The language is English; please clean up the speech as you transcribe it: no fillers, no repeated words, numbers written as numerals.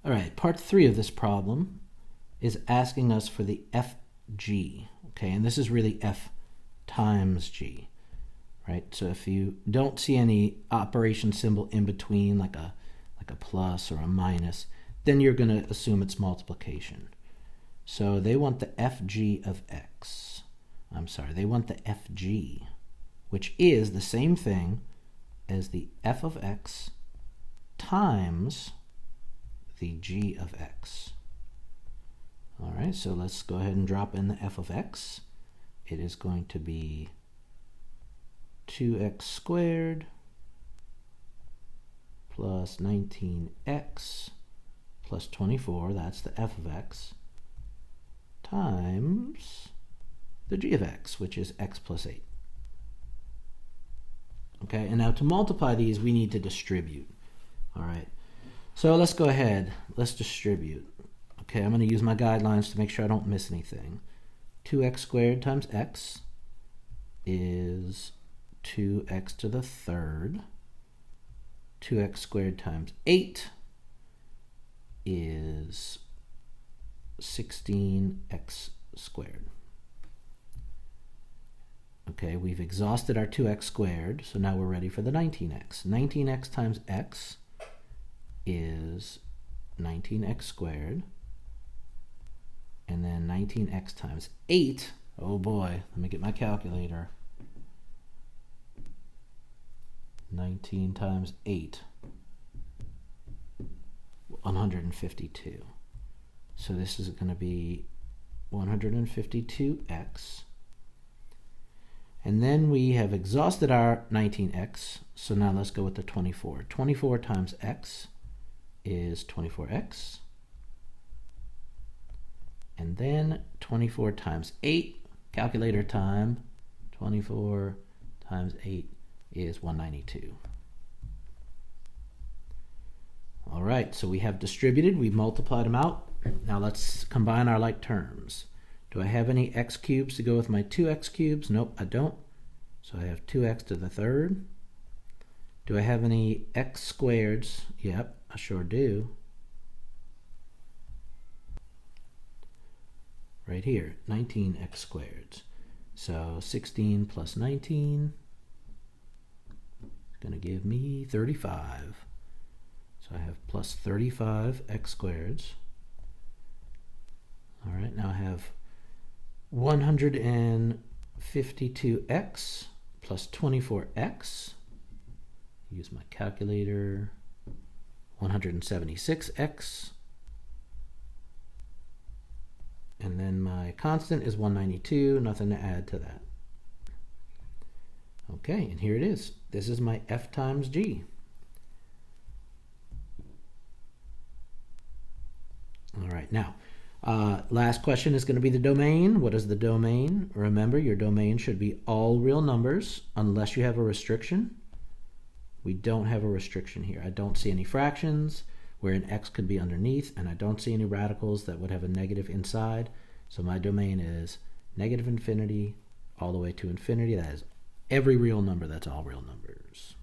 All right, part 3 of this problem is asking us for the fg, okay? And this is really f times g, right? So if you don't see any operation symbol in between, like a plus or a minus, then you're going to assume it's multiplication. So they want the fg of x. I'm sorry, they want the fg, which is the same thing as the f of x times the g of x. All right, so let's go ahead and drop in the f of x. It is going to be 2x squared plus 19x plus 24, that's the f of x, times the g of x, which is x plus 8. Okay, and now to multiply these, we need to distribute. All right, so let's go ahead. Let's distribute. Okay, I'm going to use my guidelines to make sure I don't miss anything. 2x squared times x is 2x to the third. 2x squared times 8 is 16x squared. Okay, we've exhausted our 2x squared, so now we're ready for the 19x. 19x times x is 19x squared. And then 19x times 8, oh boy, let me get my calculator. 19 times 8, 152. So this is going to be 152x. And then we have exhausted our 19x, so now let's go with the 24. 24 times x is 24x. And then 24 times 8, calculator time, 24 times 8 is 192. All right, so we have distributed, we've multiplied them out. Now let's combine our like terms. Do I have any x cubes to go with my 2x cubes? Nope, I don't. So I have 2x to the third. Do I have any x squareds? Yep, I sure do. Right here, 19x squared. So 16 plus 19 is going to give me 35. So I have plus 35x squared. All right, now I have 152x plus 24x. Use my calculator. 176x. And then my constant is 192, nothing to add to that. Okay, and here it is. This is my f times g. All right, now, last question is going to be the domain. What is the domain? Remember, your domain should be all real numbers unless you have a restriction. We don't have a restriction here. I don't see any fractions where an x could be underneath, and I don't see any radicals that would have a negative inside. So my domain is negative infinity all the way to infinity. That is every real number, that's all real numbers.